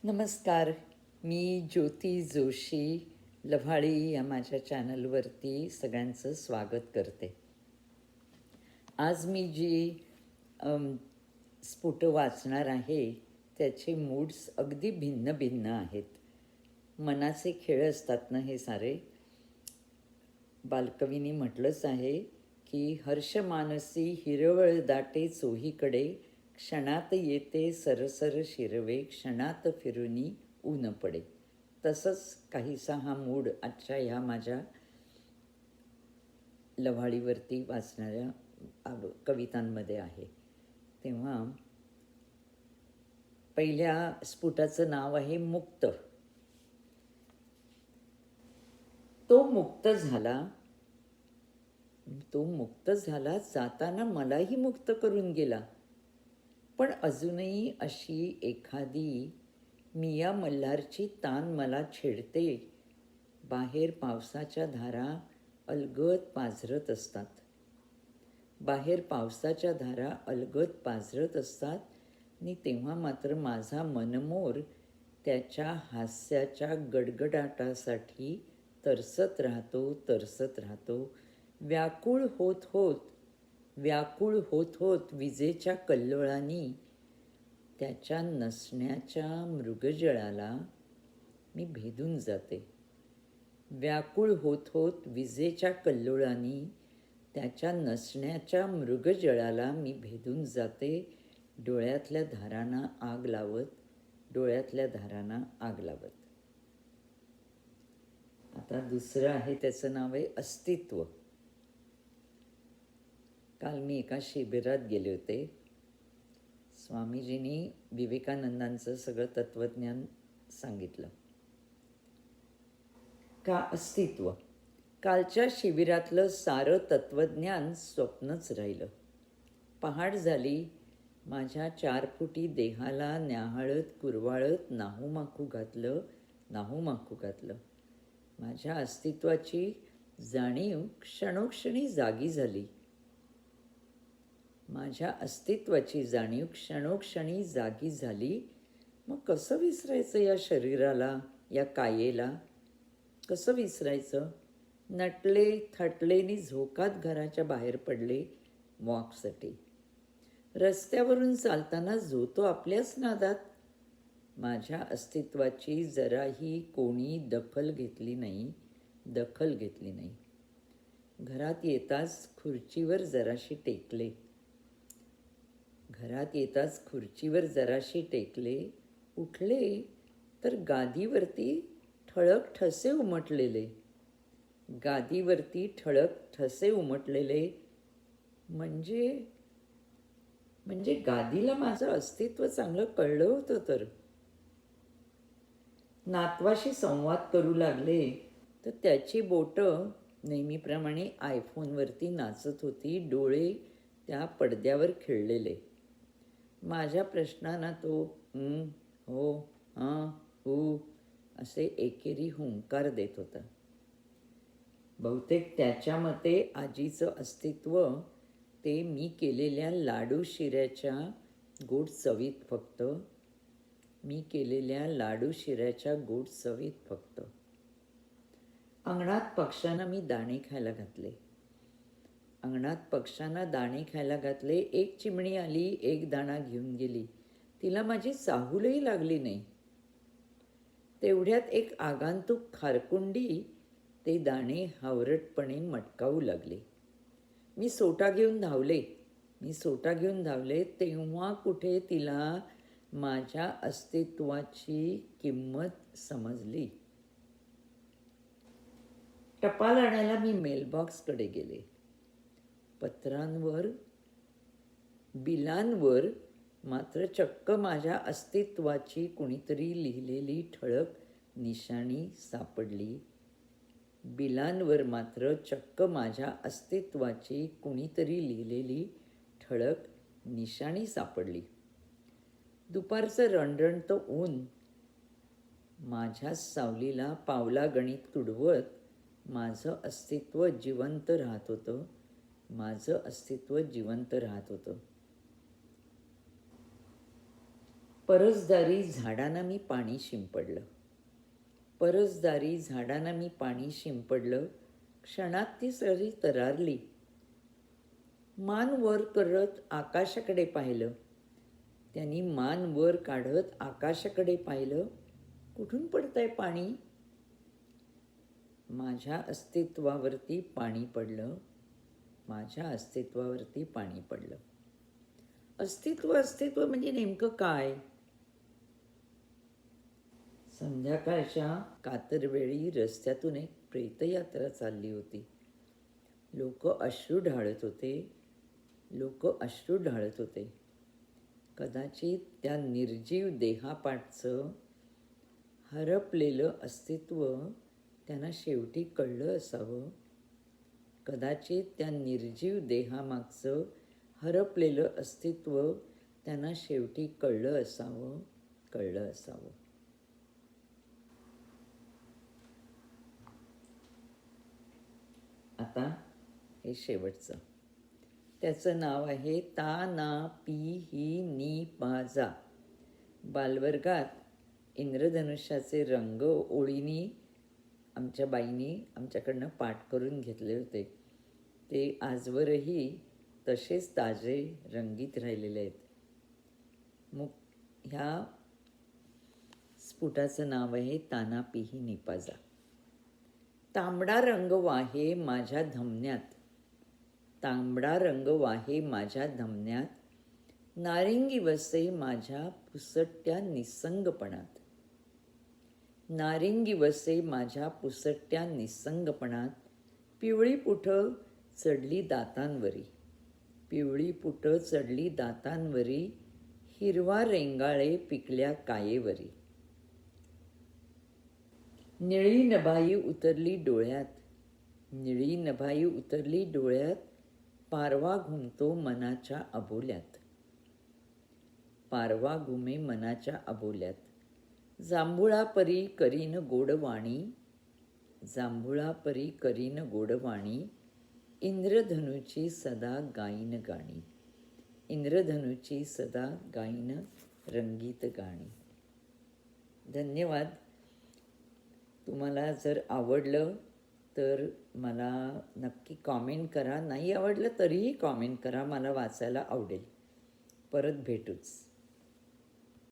नमस्कार. मी ज्योती जोशी लव्हाळी या माझ्या चॅनलवरती सगळ्यांचं स्वागत करते. आज मी जी स्फुटं वाचणार आहे त्याचे मूड्स अगदी भिन्न भिन्न आहेत. मनाचे खेळ असतात ना हे सारे. बालकवींनी म्हटलंच आहे की हर्षमानसी हिरवळ दाटे चोहीकडे, क्षणात येते सरसर शिरवे, क्षणात फिरुनी ऊन पडे. तसंच काहीसा हा मूड आजच्या ह्या माझ्या लव्हाळीवरती वाचणाऱ्या कवितांमध्ये आहे. तेव्हा पहिल्या स्फुटाचं नाव आहे मुक्त. तो मुक्त झाला, जाताना मलाही मुक्त करून गेला. पण अजूनही अशी एखादी मिया मल्हारची तान मला छेडते. बाहेर पावसाच्या धारा अलगद पाझरत असतात. आणि तेव्हा मात्र माझा मनमोर त्याच्या हास्याच्या गडगडाटासाठी तरसत राहतो. व्याकुळ होत होत विजेच्या कल्लोळाने त्याच्या नसण्याच्या मृगजळाला मी भेदून जाते. व्याकुळ होत होत विजेच्या कल्लोळाने त्याच्या नसण्याच्या मृगजळाला मी भेदून जाते. डोळ्यातल्या धारांना आग लावत. आता दुसरं आहे, त्याचं नाव आहे अस्तित्व. काल मी एका शिबिरात गेले होते. स्वामीजींनी विवेकानंदांचं सगळं तत्त्वज्ञान सांगितलं. का अस्तित्व. कालच्या शिबिरातलं सारं तत्त्वज्ञान स्वप्नच राहिलं. पहाट झाली. माझ्या 4 फुटी देहाला न्याहाळत कुरवाळत नाहूमाखू घातलं. माझ्या अस्तित्वाची जाणीव क्षणोक्षणी जागी झाली. मग कसं विसरायचं या शरीराला, या कायेला? कसं विसरायचं? नटले थटलेनी झोकात घराच्या बाहेर पडले वॉकसाठी. रस्त्यावरून चालताना जो तो आपल्याच नादात. माझ्या अस्तित्वाची जराही कोणी दखल घेतली नाही. घरात येताच खुर्चीवर जराशी टेकले. उठले तर गादीवरती ठळक ठसे उमटलेले. म्हणजे गादीला माझं अस्तित्व चांगलं कळलं होतं तर. नातवाशी संवाद करू लागले तर त्याची बोटं नेहमीप्रमाणे आयफोनवरती नाचत होती. डोळे त्या पडद्यावर खिळलेले. माझ्या प्रश्नांना तो हो, हां, हू असे एकेरी हुंकार देत होता. बहुतेक त्याच्या मते आजीचं अस्तित्व ते मी केलेल्या लाडू शिऱ्याच्या गोड चवीत फक्त. अंगणात पक्ष्यांना दाणे खायला घातले. एक चिमणी आली, एक दाणा घेऊन गेली. तिला माझी चाहूलही लागली नाही. तेवढ्यात एक आगंतुक खारकुंडी ते दाणे हावरटपणे मटकावू लागले. मी सोटा घेऊन धावले. तेव्हा कुठे तिला माझ्या अस्तित्वाची किंमत समजली. टपाल आणायला मी मेलबॉक्सकडे गेले. बिलांवर मात्र चक्क माझ्या अस्तित्वाची कुणीतरी लिहिलेली ठळक निशाणी सापडली. दुपारचं रणरणतं ऊन माझ्या सावलीला पावलागणित तुडवत माझं अस्तित्व जिवंत राहत होतं. परसदारी झाडांना मी पाणी शिंपडलं. परसदारी झाडांना मी पाणी शिंपडलं. क्षणात ती सरी तरारली. मान वर करत आकाशाकडे पाहिलं. त्यांनी मान वर काढत आकाशाकडे पाहिलं. कुठून पडतंय पाणी? माझ्या अस्तित्वावरती पाणी पडलं. माझ्या अस्तित्वावरती पाणी पडलं. अस्तित्व अस्तित्व म्हणजे नेमकं काय? संध्याकाळच्या कातरवेळी रस्त्यातून एक प्रेतयात्रा चालली होती. लोक अश्रू ढाळत होते. लोक अश्रू ढाळत होते. कदाचित त्या निर्जीव देहापाठचं हरपलेलं अस्तित्व त्यांना शेवटी कळलं असावं. कदाचित त्या निर्जीव देहामागचं हरपलेलं अस्तित्व त्यांना शेवटी कळलं असावं. कळलं असावं. आता हे शेवटचं. त्याचं नाव आहे ता ना पी ही नी पा जा. बालवर्गात इंद्रधनुष्याचे रंग ओळीनी आमच्या बाईंनी आमच्याकडनं पाठ करून घेतले होते. ते आजवरही तसेच ताजे रंगीत राहिलेले आहेत. मग ह्या स्फुटाचं नाव आहे ताना पिही निपाजा. तांबडा रंग वाहे माझ्या धमन्यात. तांबडा रंग वाहे माझ्या धमन्यात. नारिंगी वसे माझ्या पुसट्या निसंगपणात. नारिंगी वसे माझ्या पुसट्या निसंगपणात. पिवळी पुठं चढली दातांवरी. पिवळी पुठं चढली दातांवरी. हिरवा रेंगाळे पिकल्या कायेवरी. निळी नभाई उतरली डोळ्यात. निळी नभाई उतरली डोळ्यात. पारवा घुमतो मनाच्या अबोल्यात. पारवा घुमे मनाच्या अबोल्यात. जांभुळापरी करीन गोडवाणी. जांभुळापरी करीन गोडवाणी. इंद्रधनुची सदा गाईन गाणी. इंद्रधनुची सदा गाईन रंगीत गाणी. धन्यवाद. तुम्हाला जर आवडलं तर मला नक्की कॉमेंट करा. नाही आवडलं तरीही कॉमेंट करा. मला वाचायला आवडेल. परत भेटूच.